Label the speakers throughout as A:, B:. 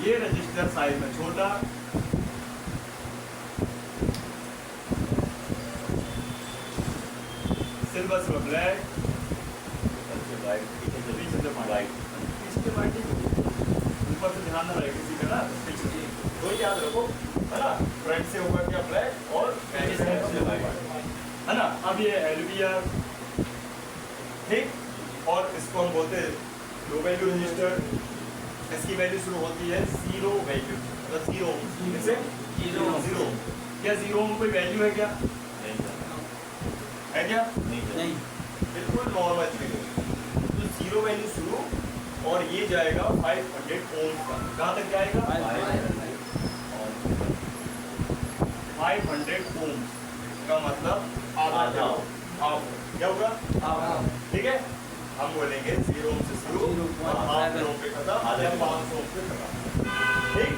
A: ये register size में छोटा, सिल्वर से ब्लैक, पीछे से वाइट, ऊपर से ध्यान न रहे किसी का ना, तो याद रखो है ना, फ्रंट से होगा क्या ब्लैक और बैक से वाइट, है ना। अब ये एलवीआर, ठीक, और इसको हम बोलते हैं लो वैल्यू रजिस्टर। इसकी वैल्यू शुरू होती है जीरो वैल्यू, मतलब जीरो जैसे जीरो। क्या जीरो में कोई वैल्यू है क्या? है क्या? नहीं, बिल्कुल नॉर्मल चीज है। तो जीरो वैल्यू शुरू और ये जाएगा 500 ओम का। कहाँ तक जाएगा? 500 ओम का मतलब आधा हाफ, क्या होगा? ठीक है, हम बोलेंगे 0 ओम से शुरू और हाफ ओम पे खत्म, आधा 500 ओम पे खत्म। ठीक,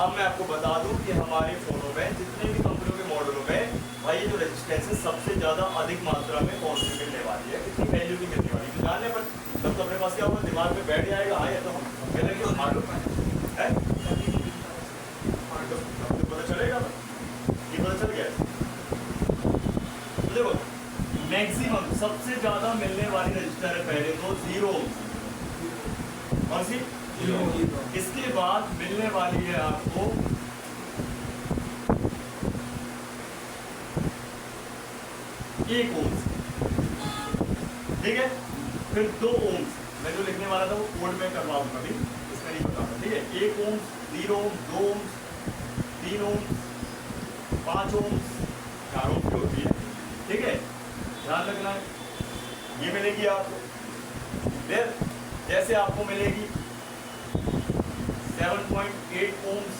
A: अब मैं आपको बता दूं कि हमारे फोनों में जितने भी कंपनियों के मॉडलों में भाई ये जो रेजिस्टेंस है सबसे ज्यादा अधिक मात्रा में कौन सी मिलने वाली है, कितनी वैल्यू की मिलने वाली है, तो जानने पर तब तो अपने पास क्या होगा, दिमाग में बैठ जाएगा। हाँ, ये तो हम मालूम है, तो पता चलेगा, ये पता चल गया। तो देखो मैक्सिमम सबसे ज्यादा मिलने वाली रजिस्टर है पहले तो 0 और सी, इसके बाद मिलने वाली है आपको 1 ओम, ठीक है, फिर 2 ओम। मैं जो लिखने वाला था वो कोड में करवाऊंगा अभी, इसमें नहीं बताऊंगा, ठीक है। 1 ओम, 0 ओम, 2 ओम, 3 ओम, 5 ओम, 4 ओम की होती है, ठीक है, ध्यान रखना है। ये मिलेगी आपको, फिर जैसे आपको मिलेगी 7.8 ओम्स,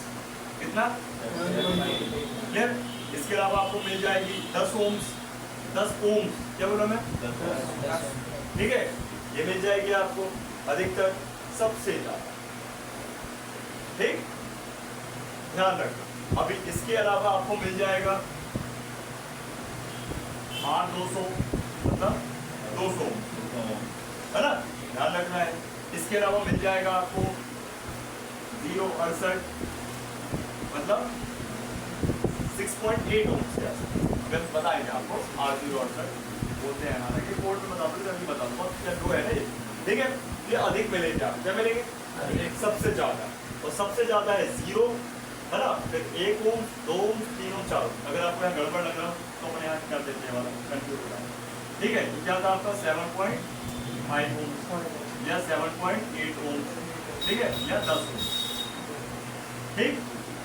A: कितना? क्लियर। इसके अलावा आपको मिल जाएगी 10 ओम्स, 10 ओम्स, क्या बोला मैं? 10, ठीक है, ये मिल जाएगी आपको अधिकतर सबसे ज्यादा, ठीक, ध्यान रखना। अभी इसके अलावा आपको मिल जाएगा 200, मतलब 200, है ना, ध्यान रखना है। इसके अलावा मिल जाएगा आपको 0.68, मतलब 6.8 ओम्स के आसपास, अगर बताएंगे आपको 0.68 बोलते हैं, हालांकि कोड में बता दो, अभी बता दो, दो है ना ये, ठीक है। ये अधिक मिलेंगे आप, क्या मिलेंगे? सबसे ज्यादा, और सबसे ज्यादा है 0, है ना, फिर 1 ओम, 2 ओम, 3 ओम, 4 ओम। अगर आपको यहाँ गड़बड़ लग रहा हो तो अपने यहाँ कर देते हैं वाला, कंफ्यूज हो जाए, ठीक है। तो क्या था आपका 7.5 ओम या 7.8 ओम, ठीक है, या 10 ओम, ठीक।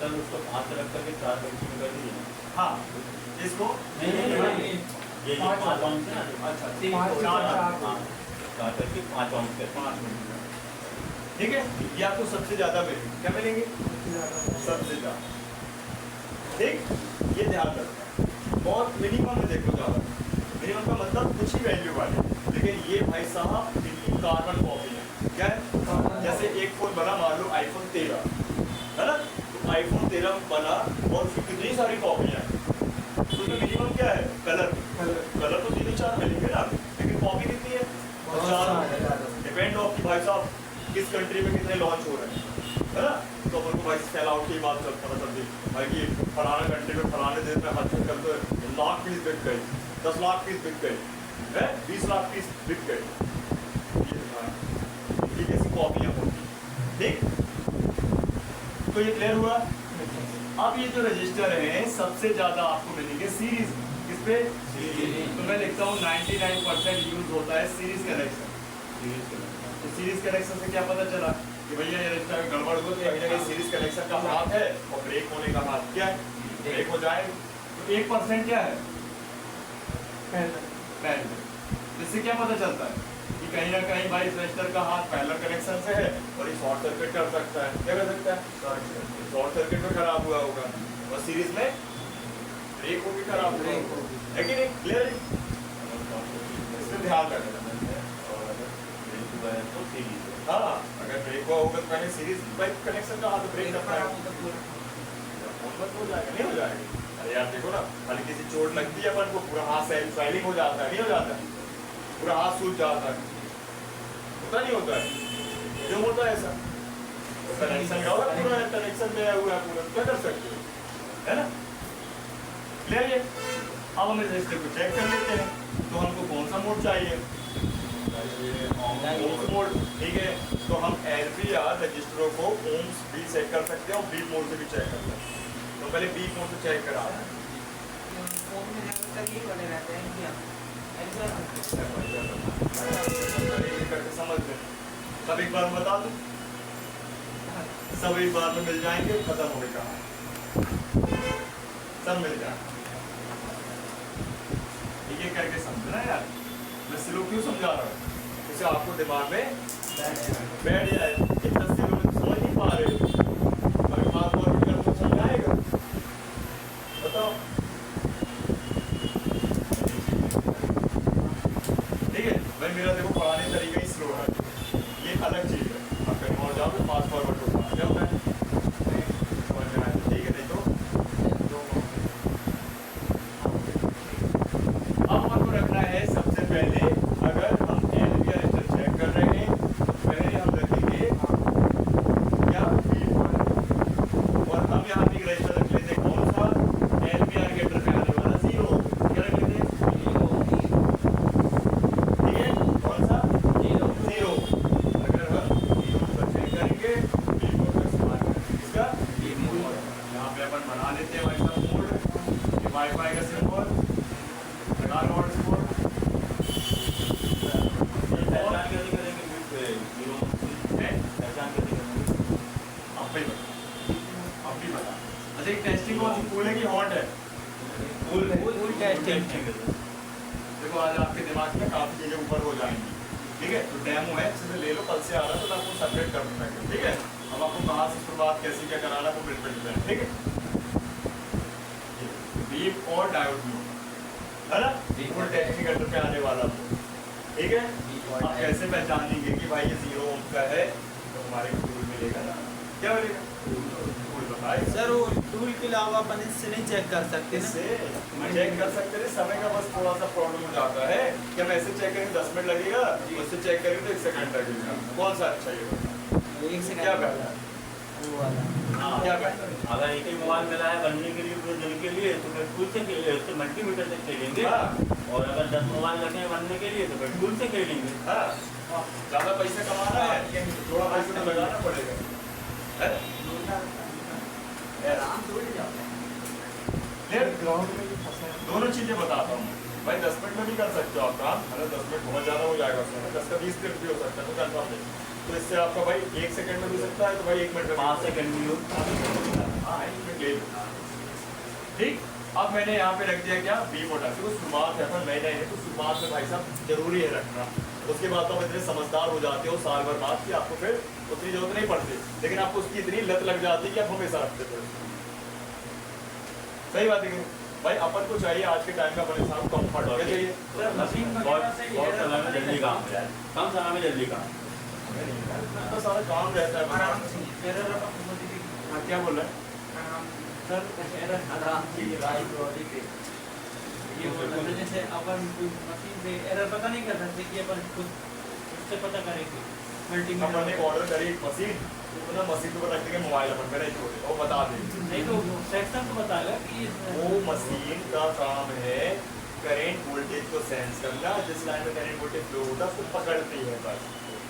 B: सर उसको 5 रख करके 4 में कर दीजिए।
A: हाँ, इसको
B: ये 5 ओम से ना,
A: अच्छा
B: 4 करके 5 ओम से
A: 5 मिनट, ठीक है। ये आपको सबसे ज्यादा मिलेंगे, क्या मिलेंगे? सबसे ज्यादा, ठीक, ये ध्यान रखना। और मिनिमम में देखो ज्यादा, मिनिमम का मतलब कुछ ही वैल्यू वाले, लेकिन ये भाई साहब इनकी कार्बन कॉपी है, क्या है? जैसे एक फोन बना, मान लो iPhone 13, है ना, तो iPhone 13 बना और कितनी सारी कॉपियां हैं, तो मिनिमम क्या है? कलर तो 3-4 मिलेंगे ना, लेकिन कॉपी कितनी है? 4। डिपेंड ऑफ कि भाई साहब किस कंट्री में कितने लॉन्च हो रहे हैं, है ना। तो अपन को भाई सेल आउट की बात पता चलती भाई कि फलाना कंट्री में फलाने दिन में हद तक करते 1 लाख पीस बिक गई, 10 लाख पीस बिक गई, है 20 लाख पीस बिक गई, ये कैसी कॉपियां होती, ठीक। तो ये क्लियर हुआ। अब ये जो रजिस्टर है सबसे ज्यादा आपको मिलेंगे सीरीज, किस पे? तो मैं लिखता हूँ 99% यूज होता है सीरीज कनेक्शन। तो सीरीज कनेक्शन से क्या पता चला कि भैया ये रजिस्टर गड़बड़ हो तो एक जगह सीरीज कनेक्शन का हाथ है और ब्रेक होने का हाथ क्या है? ब्रेक हो जाए तो 1% क्या है? पहले। इससे क्या पता चलता है कि कहीं ना कहीं भाई इस रजिस्टर का हाथ पैरेलल कनेक्शन से है और ये शॉर्ट सर्किट कर सकता है, क्या कर सकता है? शॉर्ट सर्किट में खराब हुआ होगा और सीरीज में ब्रेक होगी खराब हुआ होगा, है कि नहीं? क्लियर? इसमें ध्यान रखना।
B: तो सीरीज,
A: हाँ, अगर ब्रेक हुआ होगा तो पहले सीरीज बाइक कनेक्शन का हाथ ब्रेक करता है, हो जाएगा, नहीं हो जाएगा? अरे यार देखो ना, हल्की सी चोट लगती है अपन को पूरा हाथ स्वेलिंग हो जाता है, नहीं हो जाता है? पूरा हाथ सूज जाता है, होता नहीं होता है? क्यों होता है ऐसा? कनेक्शन का होगा पूरा, कनेक्शन में हुआ है पूरा, क्या कर सकते हो, है ना। क्लियर है। अब हम इस रजिस्टर को चेक कर लेते हैं, तो हमको कौन सा मोड चाहिए, ओम्स मोड, ठीक है। तो हम LVR रजिस्टरों को ओम्स भी चेक कर सकते हैं और बीप मोड से भी चेक कर सकते हैं। तो पहले बीप मोड से चेक करा रहे हैं, करके समझ लें। सब एक बार बता दूं, सब एक बार में मिल जाएंगे, खत्म हो गया, सब मिल जाए। ये करके समझना यार, मैं स्लो क्यों समझा रहा हूँ, इसे आपको दिमाग में बैठ जाए। इतना स्लो में समझ नहीं पा रहे हो, अगर बात और भी करना समझाएगा, बताओ। ठीक है भाई, मेरा देखो पढ़ाने का तरीका ही स्लो है, ये अलग चीज़ है। आप कहीं और जाओ तो फास्ट फॉरवर्ड होगा, जब मैं समझ में आया, ठीक है। नहीं तो अब हमको रखना है सबसे पहले, अगर हम LVR रजिस्टर चेक कर रहे हैं, पहले हम रखेंगे क्या बीप मोड, और हम यहाँ पे एक रजिस्टर रख लेते हैं, कौन सा, LVR के एंटर पे आने वाला 0, क्या रख लेते हैं, ठीक है, कौन सा 0। अगर हम 0 पर चेक करेंगे, बीप मोड का इस्तेमाल करेंगे, इसका बीप मोड। यहाँ पे अपन बना लेते हैं वाई फाई मोड, वाईफाई का सिंबल लगा लो, और
B: पहचान कैसे करेंगे जीरो पहचान कैसे करेंगे?
A: आप भी बता। अच्छा, एक टेस्टिंग कौन सी, कूल है कि हॉट है?
B: फुल टेस्टिंग
A: देखो आज आपके दिमाग में काफी चीजें ऊपर हो जाएंगी, ठीक है। तो डेमो है, अच्छे से ले लो, कल से आ रहा है तो मैं आपको सेपरेट कर दूंगा, ठीक है। अब आपको कहाँ से शुरुआत कैसे क्या कराना है वो बिल्कुल है, ठीक है। बीप और डायोड मोड, है ना, फुल टेस्टिंग एंटर पे आने वाला, ठीक है। आप कैसे पहचानेंगे कि भाई ये 0 ओम का है, तो हमारे को टूल मिलेगा ना, क्या मिलेगा, टूल बताए
C: सर। वो टूल के अलावा अपन इससे नहीं चेक कर सकते ना?
A: इससे चेक कर सकते हैं, समय का बस थोड़ा सा प्रॉब्लम हो जाता है कि हम ऐसे चेक करेंगे 10 मिनट लगेगा, उससे चेक करेंगे तो 1 सेकंड लगेगा, कौन सा अच्छा है,
C: एक सेकंड
A: क्या बेहतर है,
C: वो वाला।
B: हाँ,
A: क्या बेहतर है,
B: अगर एक ही मोबाइल मिला है बनने के लिए पूरे दिन के लिए तो फिर टूल से खेलेंगे, उससे मल्टीमीटर से खेलेंगे।
A: हाँ।
B: और अगर 10 मोबाइल लगे हैं बनने के लिए तो फिर टूल से खेलेंगे।
A: हाँ, ज्यादा पैसे कमाना है, थोड़ा पैसे तो लगाना पड़ेगा, है? दोनों चीजें बताता हूँ भाई, 10 मिनट में भी कर सकते हो आप काम, अगर 10 मिनट बहुत ज्यादा हो जाएगा उसमें, 10 का 20 मिनट भी हो सकता है, तो कंफर्म नहीं। तो इससे आपका भाई 1 सेकंड में भी सकता है, तो भाई 1 मिनट में
B: 5 सेकंड भी हो।
A: हाँ, 1 मिनट ले लो, ठीक। अब मैंने यहाँ पे रख दिया क्या, बी मोड, तो शुरुआत है, अपन नए नए हैं तो शुरुआत में भाई साहब जरूरी है रखना, उसके बाद तो आप इतने समझदार हो जाते हो साल भर बाद कि आपको फिर उतनी जरूरत नहीं पड़ती, लेकिन आपको उसकी इतनी लत लग जाती है कि आप हमेशा रखते थे। सही बात है भाई, अपन को चाहिए आज के टाइम में अपने साथ कंफर्ट क्या चाहिए,
B: बहुत समय में जल्दी काम हो जाए, कम समय में जल्दी काम।
A: तो सारा काम रहता है
C: आराम से
A: हाँ, क्या बोल रहे हैं
C: सर? आराम से राइट बॉडी पे ये बोल रहे थे, जैसे अपन मशीन पे एरर पता नहीं कर सकते कि अपन खुद उससे पता करेंगे
A: अपन ने ऑर्डर करी एक मशीन, तो ना मशीन पे रख देंगे मोबाइल अपन मेरा छोड़े वो बता देंगे,
C: नहीं तो सेक्शन तो बताएगा कि
A: वो मशीन का काम है करेंट वोल्टेज को सेंस करना, जिस लाइन में करेंट वोल्टेज फ्लो होता है उसको पकड़ती है बस।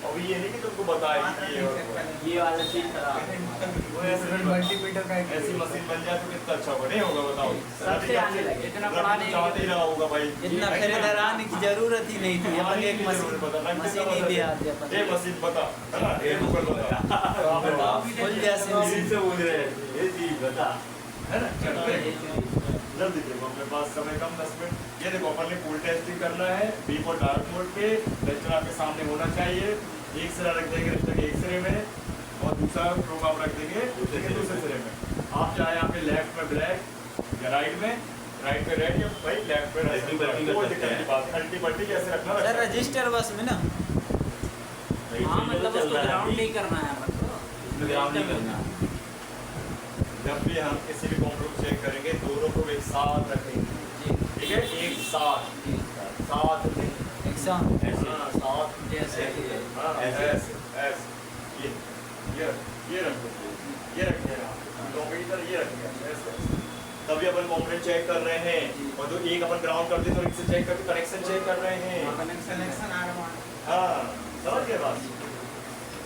A: अब ये नहीं कि तुमको बताएगी कि ये और वो है।
C: ये वाला चीज खराब
A: वो ऐसे
C: मल्टीमीटर का
A: ऐसी मशीन बन जाए तो कितना अच्छा होगा, नहीं होगा बताओ,
C: सबसे आने लगे, इतना
A: रब
C: पढ़ाने
A: चाहते ही रहा होगा भाई,
C: इतना खरीदार आने की जरूरत ही नहीं थी, अपन एक मशीन ही दिया अपन।
A: ये मशीन बता, है ना, ये गूगल बता,
C: बोल जैसे
B: से बोल रहे हैं ये चीज बता,
A: है ना, जल्दी देखो अपने पास समय कम 10 मिनट। ये देखो अपन ने फुल टेस्टिंग करना है, बीप और डार्क मोड पे, रजिस्टर आपके सामने होना चाहिए, एक सिरा रख देंगे रजिस्टर के एक सिरे में और दूसरा प्रोब आप रख देंगे दूसरे सिरे में। आप चाहे यहाँ पे लेफ्ट में ब्लैक या राइट में रेड या भाई लेफ्ट में कोई दिक्कत की बात, अल्टीमेटली कैसे रखना
C: सर रजिस्टर बस में ना। हाँ मतलब उसको ग्राउंड नहीं करना है अपन को,
B: ग्राउंड नहीं करना।
A: जब भी हम किसी भी कंप्यूटर को चेक करेंगे दोनों को एक साथ रखेंगे, ठीक है, एक साथ
C: एक साथ
A: हाँ, साथ
C: जैसे
A: हाँ, ऐसे ये ये रख दो, ये रख दिया दो पे इधर ये रख दिया ऐसे। तभी अपन कंपोनेंट चेक कर रहे हैं और जो एक अपन ग्राउंड कर दें तो इससे चेक करके कनेक्शन चेक कर रहे हैं।
C: कनेक्शन आ रहा
A: हाँ समझ गए बात,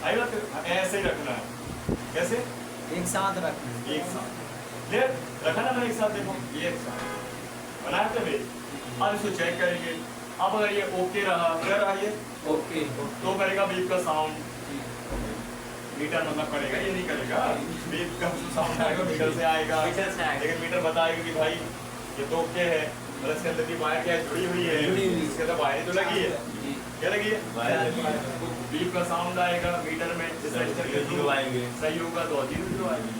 A: आई बात, ऐसे ही रखना है। कैसे?
C: एक साथ रखना है।
A: एक साथ क्लियर रखा ना मैंने एक साथ, देखो ये एक साथ बनाया था मेरे। अब इसको चेक करेंगे, अब अगर ये ओके रहा, क्या रहा ये
C: ओके
A: तो करेगा बीप का साउंड, मीटर मतलब करेगा, ये नहीं करेगा बीप का साउंड आएगा मीटर से आएगा,
C: मीटर से आएगा।
A: लेकिन मीटर बताएगा कि भाई ये तो ओके है, मतलब इसके अंदर की वायर क्या है, जुड़ी हुई है,
C: जुड़ी हुई।
A: इसके अंदर वायर तो लगी है, क्या लगी है, बीप का साउंड आएगा मीटर में, जिस रजिस्टर के थ्रू
B: आएंगे,
A: सही होगा तो 0 आएगी,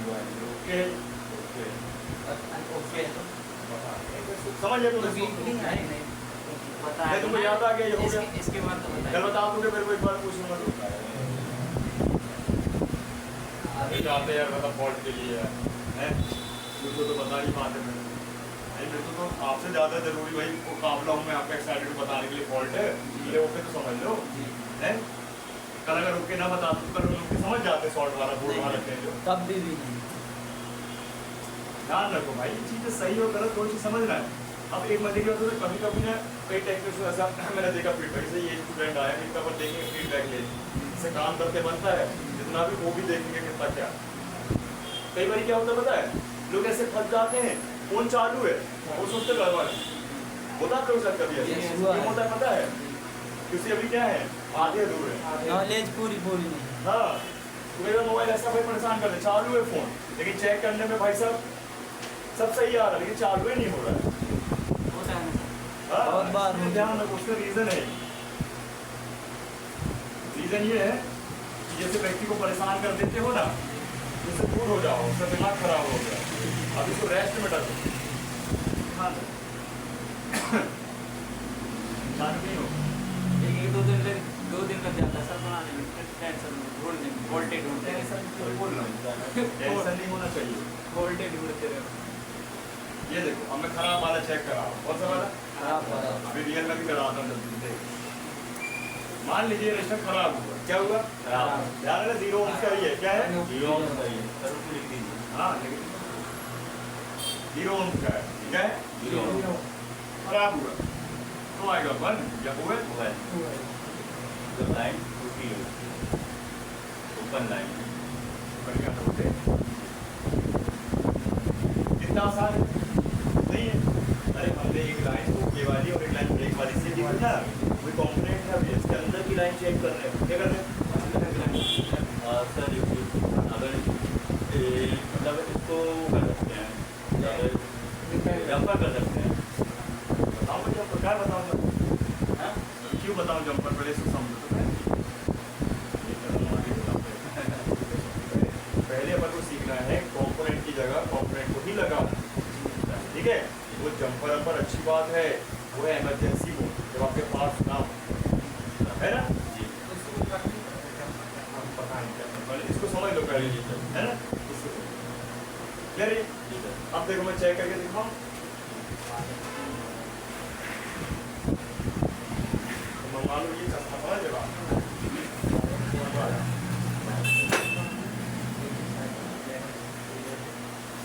A: ओके
C: ओके
A: समझ गए तुम इसको? नहीं तुमको याद आ गया, ये हो गया।
C: इसके बाद तो
A: कल बता दूंगे, मेरे को एक बार पूछूंगा तो अभी जाते हैं यार, मतलब फॉल्ट के लिए है मुझको तो बता ही पाते मैं नहीं, मेरे को तो आपसे ज़्यादा जरूरी भाई मुकाबला हूँ मैं आपका एक्साइटेड बताने के लिए फॉल्ट है, ये ओके तो समझ लो है। कल अगर ओके ना बता तो कल लोग समझ जाते शॉर्ट वाला बोर्ड वाला रखते हैं जो,
C: तब भी नहीं।
A: ध्यान रखो भाई, ये चीज़ें सही और गलत दो चीज़ समझना है। अब एक मजे की बात है, कभी कभी ना कई टेक्निक्स में ऐसा मैंने देखा फीडबैक से, ये स्टूडेंट आया इनका पर देखेंगे फीडबैक ले, इससे काम करके बनता है जितना भी, वो भी देखेंगे कितना क्या। कई बार क्या होता है पता है, लोग ऐसे फंस जाते हैं, फोन चालू है वो सोचते गड़बड़ है, होता है लोग सर कभी ऐसे क्यों होता है पता है, क्योंकि अभी क्या है आधे अधूरे है,
C: नॉलेज पूरी नहीं।
A: हाँ मेरा मोबाइल ऐसा भाई परेशान कर दे, चालू है फोन लेकिन चेक करने में भाई साहब सब सही आ रहा है लेकिन चालू ही नहीं हो रहा है।
C: होता है ना।
A: हाँ,
C: बहुत बार
A: इसलिए ध्यान रखो, उसका रीजन है, रीजन ये है कि जैसे व्यक्ति को परेशान कर देते हो ना, उससे दूर हो जाओ, उसका दिमाग खराब हो गया, अब इसको रेस्ट में डालो। हाँ नहीं हो
C: एक दो दिन लग जाता है सब बनाने में, टेंशन ढूंढने में, वोल्टेज ढूंढते हैं,
A: ऐसा नहीं होना चाहिए।
C: वोल्टेज ढूंढते रहो।
A: ये देखो अब मैं खराब वाला चेक करा, कौन सा वाला?
C: खराब वाला।
A: अभी रियल में भी कराता हूँ जल्दी से। मान लीजिए रजिस्टर खराब हुआ, क्या हुआ?
B: खराब।
A: ध्यान रहे 0 ओम का ही है, क्या है?
B: 0 ओम का ही है, सर उसको लिख दीजिए।
A: हाँ लेकिन 0 ओम का है, क्या है?
B: 0 ओम।
A: खराब हुआ तो आएगा 1 या हुआ
B: वो है जब लाइन टूटी हो, ओपन लाइन
A: बढ़िया होते कितना आसान है? नहीं है? अरे हमने एक लाइन ओके वाली और एक लाइन ब्रेक वाली से दिखा था, कोई कंपोनेंट है अभी इसके अंदर की लाइन चेक कर रहे हैं, क्या कर रहे हैं?
B: सर अगर मतलब इसको कर सकते हैं, जंपर कर सकते हैं।
A: बताओ मुझे, आपको क्या बताऊंगा?
B: हाँ?
A: क्यों बताऊं जंपर? पहले इसको समझो तो पहले अपन को सीखना है कंपोनेंट की जगह कंपोनेंट को ही लगाना, ठीक है? वो जंपर अपर अच्छी बात है, वो है इमरजेंसी मोड, जब आपके पास ना हो, है ना?
B: जी।
A: हम पता नहीं क्या, पहले इसको समझ लो पहले, है ना? इसको क्या रे?
B: जी सर।
A: अब देखो मैं चेक करके दिखाऊं, तो मंगा लो ये चश्मा, समझ लो आप।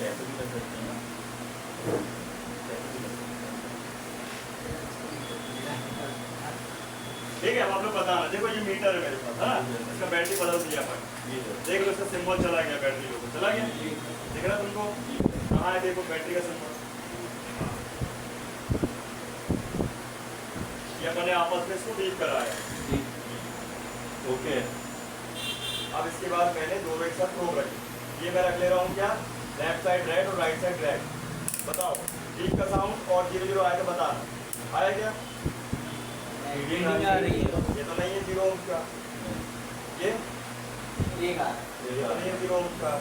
B: कैसे भी कर सकते हैं ना, कैसे भी कर सकते
A: ठीक है? अब आप लोग बताना, देखो ये मीटर है मेरे पास, है ना? इसका बैटरी बदल दिया अपन,
B: हैं। जी सर।
A: देख लो इसका सिंबल चला गया, बैटरी लोगो चला गया, दिख रहा तुमको? कहाँ है देखो बैटरी का सिंबल, ये अपने आपस में इसको डील कराया।
B: जी। ओके।
A: अब इसके बाद मैंने दोनों एक साथ प्रोब रखे, ये मैं रख ले रहा हूँ क्या? लेफ्ट साइड रेड और राइट साइड रेड। बताओ डीप का साउंड और 0 आएगा, बताना आया क्या?
C: रीडिंग आ रही है।
A: ये तो नहीं है 0 ओम का, ये
C: एक आ
A: ये तो नहीं है 0 ओम का,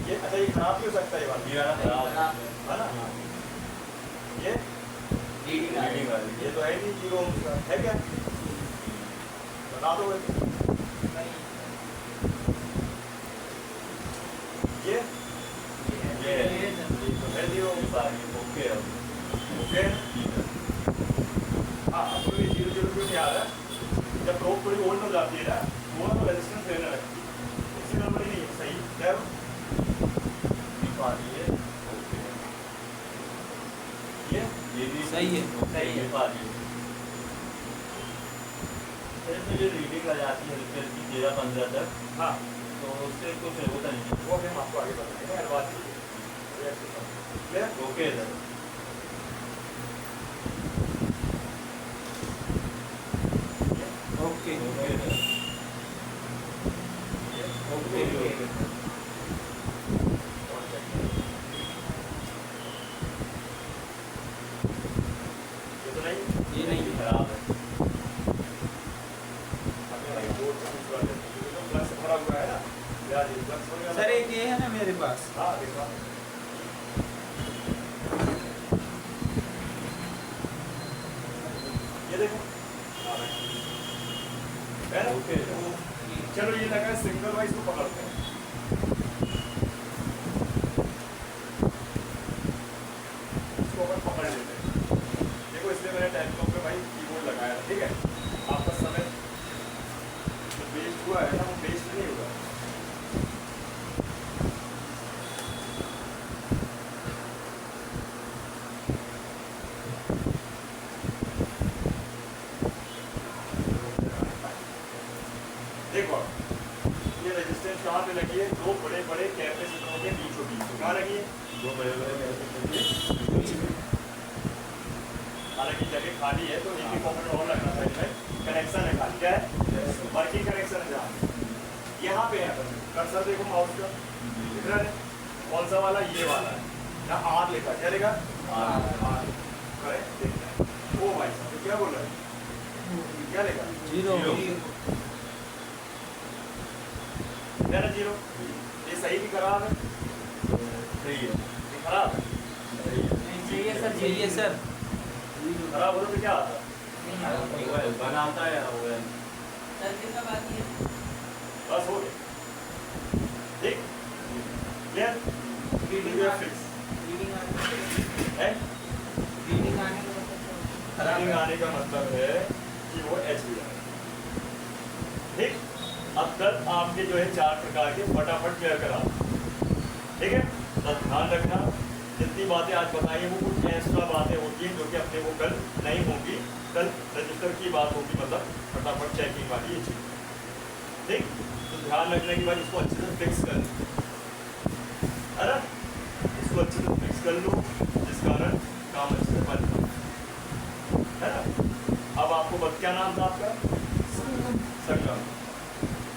A: ये अच्छा ये खराब भी हो सकता है ये वाला,
B: ये वाला खराब
A: है ना? ये
C: रीडिंग आ रही
B: रीडिंग
C: है।
B: वाली।
A: ये तो है नहीं 0 ओम का, है क्या? बता दो वैसे। ये
B: ये है।
A: है 0 ओम का,
B: ओके है।
A: ओके?
B: जी सर।
A: हाँ अब तो ये 0 0 क्यों नहीं आ रहा है? जब प्रोब थोड़ी ओल्ड हो जाती है ना, वो ना तो रेजिस्टेंस लेने लगती है, इसी
B: आ रही है। ये भी
C: सही है,
B: सही है आ रही है। इसमें जो रीडिंग आ जाती है हल्की हल्की 13-15 तक,
A: हाँ
B: तो उससे कुछ होता नहीं है।
A: वो भी हम आपको आगे बताएंगे, हर बात clear.
B: Okay sir.
C: Okay
B: okay sir. Okay okay sir.
A: ये तो नहीं
C: ये नहीं है।
B: खराब है।
A: फ्लक्स भरा हुआ है ना, फ्लक्स हो गया
C: सर एक ये है ना मेरे पास,
A: हाँ देखा ये देखो है ना?
B: ओके।
A: चलो ये लगा सिंगल वाइज को पकड़ते हैं। इसको अपन पकड़ लेते हैं। देखो इसलिए मैंने टाइप पे भाई कीबोर्ड लगाया है, ठीक है। आपका समय जो वेस्ट हुआ है ना वो वेस्ट नहीं हुआ। देखो ये रेजिस्टेंस कहाँ पे लगी है? दो बड़े बड़े कैपेसिटरों के बीचों बीच। कहाँ लगी है?
B: दो बड़े बड़े
A: हालांकि जगह खाली है तो एक ही पॉकेट और लगना था इसमें। कनेक्शन है खाली, क्या है? वर्किंग कनेक्शन है जहाँ यहाँ पे है। कर्सर देखो माउस का, दिख रहा है? कौन सा वाला? ये वाला है। यहाँ आर लिखा है, क्या लिखा? आर। करेक्ट, देखना है। ओ भाई साहब तो क्या बोल रहा है? क्या लिखा?
C: 0
A: क्या ना 0? ये सही भी खराब है?
B: सही है।
A: ये खराब है?
B: सही है।
C: सही है सर, सही है सर।
A: खराब होने पे क्या आता है?
B: बनाता है वो है।
C: सर कितना बाकी है?
A: बस हो गया, ठीक, clear?
C: Reading
A: You are fixed.
C: Reading आने
A: है?
C: रीडिंग आने का मतलब खराब
A: रीडिंग
C: है।
A: आने का मतलब है कि वो एच भी है, ठीक। अब तक आपके जो है 4 प्रकार के फटाफट क्लियर करा, ठीक है। बस ध्यान रखना जितनी बातें आज बताई हैं वो कुछ एक्स्ट्रा बातें होती हैं जो कि अपने को कल नहीं होंगी। कल रजिस्टर की बात होगी, मतलब फटाफट चेकिंग वाली ये चीज, ठीक। तो ध्यान रखना कि भाई इसको अच्छे से फिक्स कर लो, है ना? इसको अच्छे से फिक्स कर लो जिस कारण काम अच्छे से बन जाए, है ना? अब आपको बस क्या नाम था आपका? संगम।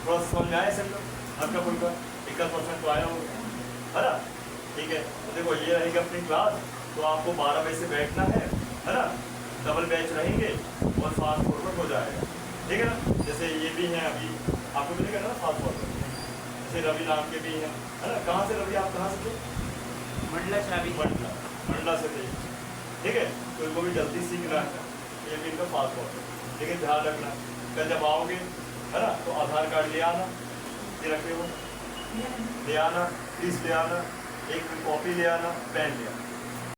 A: थोड़ा समझ में आया संगम? आपका कोई का 21% तो आया होगा, है ना? ठीक है। तो देखो ये रहेगी अपनी क्लास। तो आपको 12 बजे से बैठना है ना? डबल बैच रहेंगे और फास्ट फॉरवर्ड हो जाएगा, ठीक है ना? जैसे ये भी हैं अभी आपको भी नहीं करना ना फास्ट फॉरवर्ड, जैसे रवि नाम के भी हैं, है ना? कहाँ से रवि, आप कहाँ से थे?
C: मंडला शादी
A: मंडला से थे, ठीक है। तो इनको भी जल्दी सीखना है, ये भी इनका फास्ट फॉरवर्ड। लेकिन ध्यान रखना कल जब आओगे, है ना, तो आधार कार्ड ले आना, ये रखे हो ले आना, फीस ले आना, एक कॉपी ले आना, पेन ले आना,